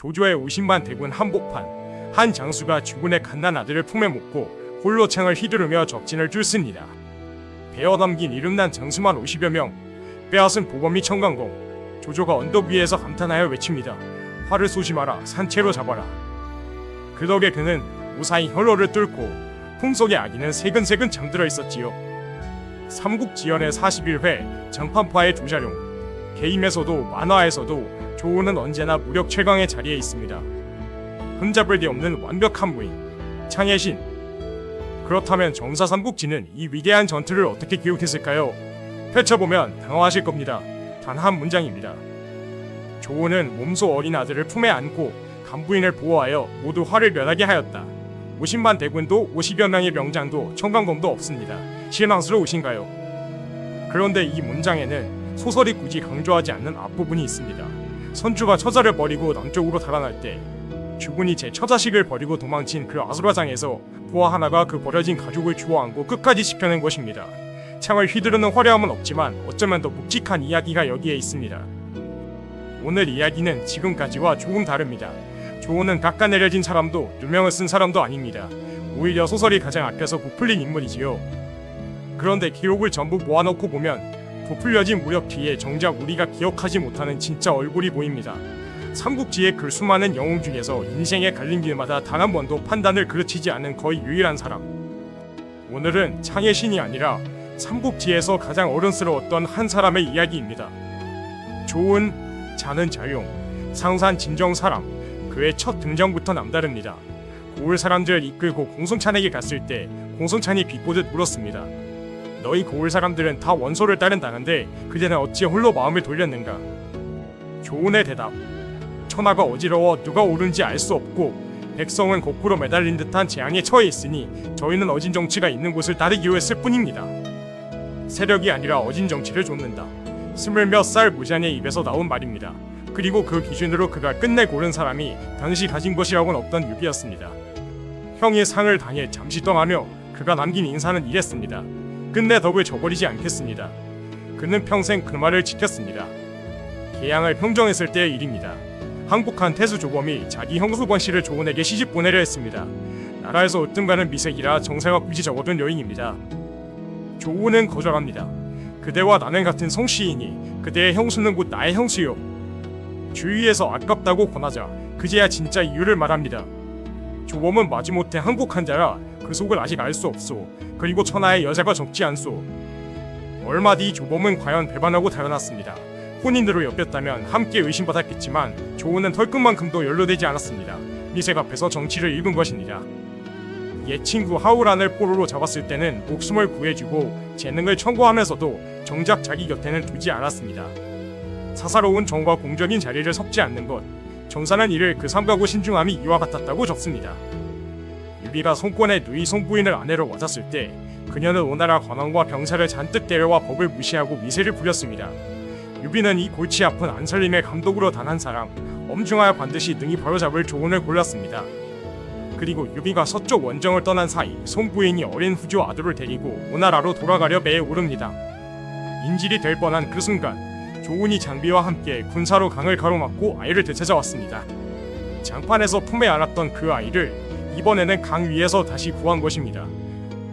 조조의 50만 대군 한복판, 한 장수가 주군의 갓난 아들을 품에 묻고 홀로 창을 휘두르며 적진을 뚫습니다. 베어 담긴 이름난 장수만 50여 명, 빼앗은 보검이 청강공. 조조가 언덕 위에서 감탄하여 외칩니다. 활을 쏘지 마라, 산채로 잡아라. 그 덕에 그는 무사히 혈로를 뚫고 품속의 아기는 세근세근 잠들어 있었지요. 삼국지연의 41회 장판파의 조자룡. 게임에서도 만화에서도 조우는 언제나 무력 최강의 자리에 있습니다. 흠잡을 데 없는 완벽한 무인, 창의 신. 그렇다면 정사 삼국지는 이 위대한 전투를 어떻게 기록했을까요? 펼쳐보면 당황하실 겁니다. 단 한 문장입니다. 조우는 몸소 어린 아들을 품에 안고 간부인을 보호하여 모두 화를 면하게 하였다. 50만 대군도 50여 명의 명장도 청강검도 없습니다. 실망스러우신가요? 그런데 이 문장에는 소설이 굳이 강조하지 않는 앞부분이 있습니다. 선주가 처자를 버리고 남쪽으로 달아날 때 주군이 제 처자식을 버리고 도망친 그 아수라장에서 부하 하나가 그 버려진 가족을 주워 안고 끝까지 지켜낸 것입니다. 창을 휘두르는 화려함은 없지만 어쩌면 더 묵직한 이야기가 여기에 있습니다. 오늘 이야기는 지금까지와 조금 다릅니다. 조우는 깎아내려진 사람도 누명을 쓴 사람도 아닙니다. 오히려 소설이 가장 앞에서 부풀린 인물이지요. 그런데 기록을 전부 모아놓고 보면 부풀려진 무력 뒤에 정작 우리가 기억하지 못하는 진짜 얼굴이 보입니다. 삼국지의 그 수많은 영웅 중에서 인생의 갈림길마다 단 한 번도 판단을 그르치지 않은 거의 유일한 사람. 오늘은 창의 신이 아니라 삼국지에서 가장 어른스러웠던 한 사람의 이야기입니다. 조은, 자는 자용, 상산 진정 사람. 그의 첫 등장부터 남다릅니다. 고을 사람들을 이끌고 공손찬에게 갔을 때 공손찬이 비꼬듯 물었습니다. 너희 고을 사람들은 다 원소를 따른다는데 그대는 어찌 홀로 마음을 돌렸는가? 조은의 대답. 천하가 어지러워 누가 옳은지 알 수 없고 백성은 거꾸로 매달린 듯한 재앙에 처해 있으니 저희는 어진 정치가 있는 곳을 따르기로 했을 뿐입니다. 세력이 아니라 어진 정치를 좇는다. 20몇 살 무장의 입에서 나온 말입니다. 그리고 그 기준으로 그가 끝내 고른 사람이 당시 가진 것이라고는 없던 유비였습니다. 형이 상을 당해 잠시 떠나며 그가 남긴 인사는 이랬습니다. 끝내 덕을 저버리지 않겠습니다. 그는 평생 그 말을 지켰습니다. 계양을 평정했을 때의 일입니다. 항복한 태수 조범이 자기 형수 권씨를 조은에게 시집 보내려 했습니다. 나라에서 으뜸가는 미색이라 정세가 굳이 적어둔 여인입니다. 조은은 거절합니다. 그대와 나는 같은 성씨이니 그대의 형수는 곧 나의 형수요. 주위에서 아깝다고 권하자 그제야 진짜 이유를 말합니다. 조범은 마지못해 항복한 자라 그 속을 아직 알 수 없소. 그리고 천하의 여자가 적지 않소. 얼마 뒤 조범은 과연 배반하고 달아났습니다. 혼인으로 엮였다면 함께 의심받았겠지만 조은은 털끝만큼도 연루되지 않았습니다. 미색 앞에서 정치를 읽은 것입니다. 옛 친구 하우란을 포로로 잡았을 때는 목숨을 구해주고 재능을 청구하면서도 정작 자기 곁에는 두지 않았습니다. 사사로운 정과 공적인 자리를 섭지 않는 것, 정사는 이를 그 삼가고 신중함이 이와 같았다고 적습니다. 유비가 송권의 누이 송부인을 아내로 맞았을 때 그녀는 오나라 관원과 병사를 잔뜩 때려와 법을 무시하고 미세를 부렸습니다. 유비는 이 골치 아픈 안설림의 감독으로 단 한 사람, 엄중하여 반드시 능히 바로잡을 조은을 골랐습니다. 그리고 유비가 서쪽 원정을 떠난 사이 송부인이 어린 후조 아들을 데리고 오나라로 돌아가려 배에 오릅니다. 인질이 될 뻔한 그 순간 조은이 장비와 함께 군사로 강을 가로막고 아이를 되찾아왔습니다. 장판에서 품에 안았던 그 아이를 이번에는 강 위에서 다시 구한 것입니다.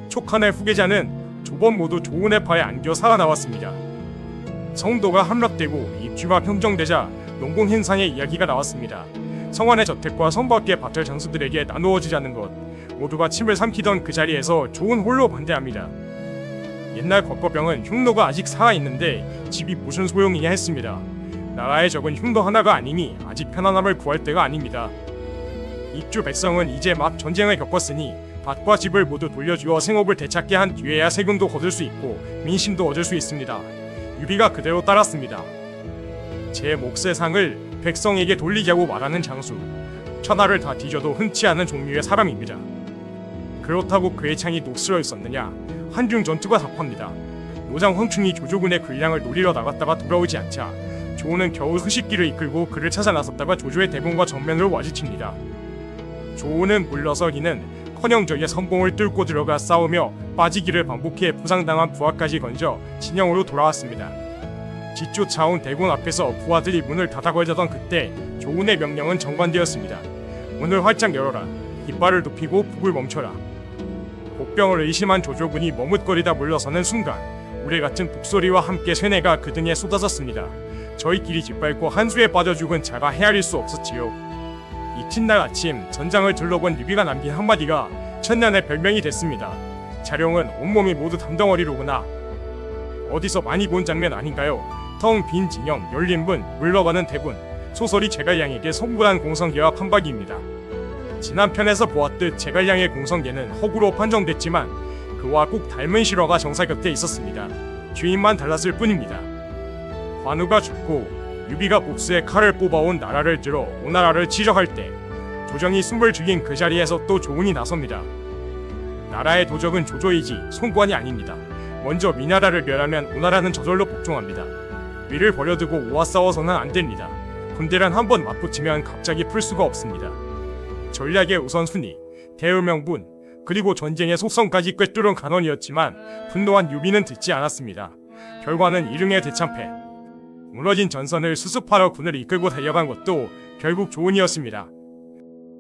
촉한의 후계자는 두 번 모두 조은의 팔에 안겨 살아나왔습니다. 성도가 함락되고 입주가 평정되자 농공행상의 이야기가 나왔습니다. 성안의 저택과 성 밖의 밭을 장수들에게 나누어 주자는 것, 모두가 침을 삼키던 그 자리에서 조은 홀로 반대합니다. 옛날 겉거병은 흉노가 아직 살아있는데 집이 무슨 소용이냐 했습니다. 나라의 적은 흉노 하나가 아니니 아직 편안함을 구할 때가 아닙니다. 입주 백성은 이제 막 전쟁을 겪었으니 밭과 집을 모두 돌려주어 생업을 되찾게 한 뒤에야 세금도 거둘 수 있고 민심도 얻을 수 있습니다. 유비가 그대로 따랐습니다. 제 몫의 상을 백성에게 돌리자고 말하는 장수, 천하를 다 뒤져도 흔치 않은 종류의 사람입니다. 그렇다고 그의 창이 녹슬어있었느냐? 한중 전투가 답합니다. 노장 황충이 조조군의 군량을 노리러 나갔다가 돌아오지 않자 조은은 겨우 흐식기를 이끌고 그를 찾아 나섰다가 조조의 대군과 정면으로 마주칩니다. 조은은 물러서기는 커녕 적의 선봉을 뚫고 들어가 싸우며 빠지기를 반복해 부상당한 부하까지 건져 진영으로 돌아왔습니다. 뒤쫓아온 대군 앞에서 부하들이 문을 닫아 걸자던 그때 조운의 명령은 정관되었습니다. 문을 활짝 열어라. 깃발을 높이고 북을 멈춰라. 복병을 의심한 조조군이 머뭇거리다 물러서는 순간 우레 같은 북소리와 함께 쇠뇌가 그 등에 쏟아졌습니다. 저희끼리 짓밟고 한수에 빠져 죽은 자가 헤아릴 수 없었지요. 이튿날 아침 전장을 둘러본 유비가 남긴 한마디가 천년의 별명이 됐습니다. 자룡은 온몸이 모두 담덩어리로구나. 어디서 많이 본 장면 아닌가요? 텅 빈 진영, 열린 문, 물러가는 대군. 소설이 제갈량에게 성불한 공성계와 판박이입니다. 지난 편에서 보았듯 제갈량의 공성계는 허구로 판정됐지만 그와 꼭 닮은 실화가 정사 곁에 있었습니다. 주인만 달랐을 뿐입니다. 관우가 죽고 유비가 복수의 칼을 뽑아온 나라를 들어 오나라를 지적할 때 조정이 숨을 죽인 그 자리에서 또 조운이 나섭니다. 나라의 도적은 조조이지 송관이 아닙니다. 먼저 위나라를 멸하면 오나라는 저절로 복종합니다. 위를 버려두고 오와 싸워서는 안 됩니다. 군대란 한번 맞붙으면 갑자기 풀 수가 없습니다. 전략의 우선순위, 대의명분, 그리고 전쟁의 속성까지 꿰뚫은 간언이었지만 분노한 유비는 듣지 않았습니다. 결과는 일릉의 대참패. 무너진 전선을 수습하러 군을 이끌고 달려간 것도 결국 조운이었습니다.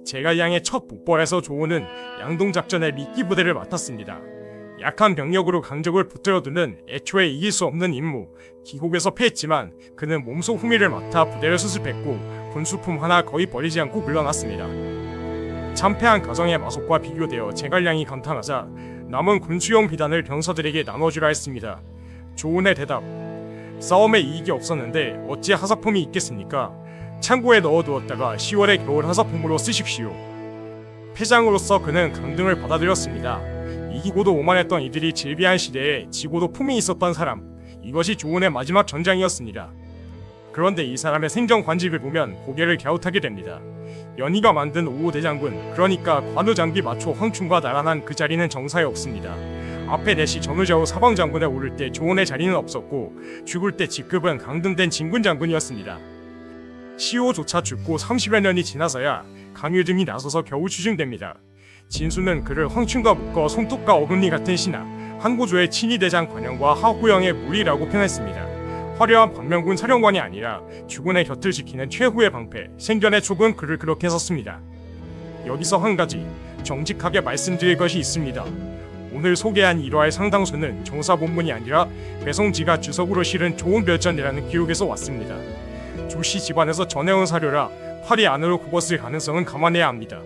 제갈량의 첫 북벌에서 조운은 양동작전의 미끼 부대를 맡았습니다. 약한 병력으로 강적을 붙들어두는 애초에 이길 수 없는 임무. 기곡에서 패했지만 그는 몸속 후미를 맡아 부대를 수습했고 군수품 하나 거의 버리지 않고 물러났습니다. 참패한 가정의 마속과 비교되어 제갈량이 감탄하자 남은 군수용 비단을 병사들에게 나눠주라 했습니다. 조운의 대답: 싸움에 이익이 없었는데 어찌 하사품이 있겠습니까? 창고에 넣어두었다가 10월의 겨울 하사품으로 쓰십시오. 패장으로서 그는 강등을 받아들였습니다. 이기고도 오만했던 이들이 질비한 시대에 지고도 품이 있었던 사람, 이것이 조운의 마지막 전장이었습니다. 그런데 이 사람의 생전 관직을 보면 고개를 갸웃하게 됩니다. 연희가 만든 오호대장군, 그러니까 관우 장비 마초 황충과 나란한 그 자리는 정사에 없습니다. 앞에 내시 전우좌우 사방장군에 오를 때 조운의 자리는 없었고 죽을 때 직급은 강등된 진군장군이었습니다. 시호조차 죽고 30여 년이 지나서야 강유 등이 나서서 겨우 추증됩니다. 진수는 그를 황충과 묶어 손톱과 어금니 같은 신하, 한고조의 친위대장 관영과 하구영의 무리라고 표현했습니다. 화려한 박명군 사령관이 아니라 주군의 곁을 지키는 최후의 방패, 생전의 촉은 그를 그렇게 썼습니다. 여기서 한 가지 정직하게 말씀드릴 것이 있습니다. 오늘 소개한 일화의 상당수는 정사 본문이 아니라 배송지가 주석으로 실은 조운별전이라는 기록에서 왔습니다. 조씨 집안에서 전해온 사료라 팔이 안으로 굽었을 가능성은 감안해야 합니다.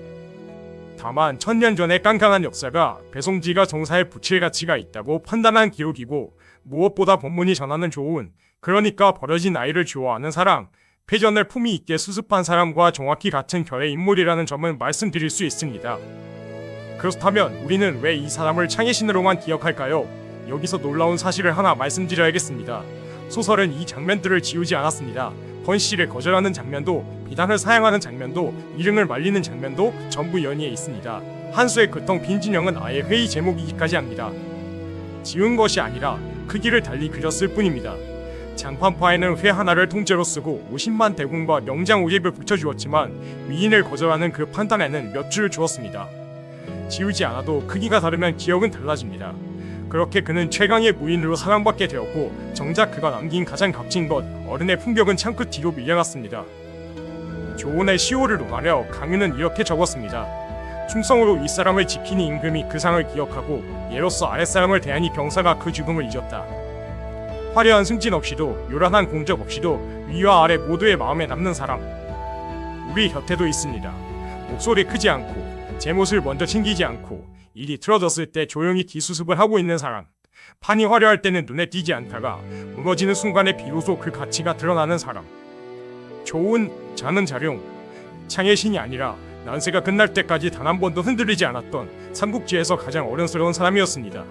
다만 천년 전의 깐깐한 역사가 배송지가 정사에 붙일 가치가 있다고 판단한 기록이고 무엇보다 본문이 전하는 조운, 그러니까 버려진 아이를 좋아하는 사람, 패전을 품위 있게 수습한 사람과 정확히 같은 결의 인물이라는 점은 말씀드릴 수 있습니다. 그렇다면 우리는 왜 이 사람을 창의신으로만 기억할까요? 여기서 놀라운 사실을 하나 말씀드려야겠습니다. 소설은 이 장면들을 지우지 않았습니다. 번씨를 거절하는 장면도, 비단을 사양하는 장면도, 일흥을 말리는 장면도 전부 연희에 있습니다. 한수의 그 텅 빈 진영은 아예 회의 제목이기까지 합니다. 지운 것이 아니라 크기를 달리 그렸을 뿐입니다. 장판파에는 회 하나를 통째로 쓰고 50만 대군과 명장 우입을 붙여주었지만 위인을 거절하는 그 판단에는 몇 줄을 주었습니다. 지우지 않아도 크기가 다르면 기억은 달라집니다. 그렇게 그는 최강의 무인으로 사랑받게 되었고 정작 그가 남긴 가장 값진 것, 어른의 품격은 창끝 뒤로 밀려났습니다. 조운의 시호를 논하며 강유는 이렇게 적었습니다. 충성으로 윗사람을 지키니 임금이 그 상을 기억하고 예로서 아랫사람을 대하니 병사가 그 죽음을 잊었다. 화려한 승진 없이도 요란한 공적 없이도 위와 아래 모두의 마음에 남는 사람, 우리 곁에도 있습니다. 목소리 크지 않고 제못을 먼저 챙기지 않고 일이 틀어졌을 때 조용히 뒤수습을 하고 있는 사람, 판이 화려할 때는 눈에 띄지 않다가 무너지는 순간에 비로소 그 가치가 드러나는 사람. 조운, 자는 자룡, 창의 신이 아니라 난세가 끝날 때까지 단 한 번도 흔들리지 않았던 삼국지에서 가장 어른스러운 사람이었습니다.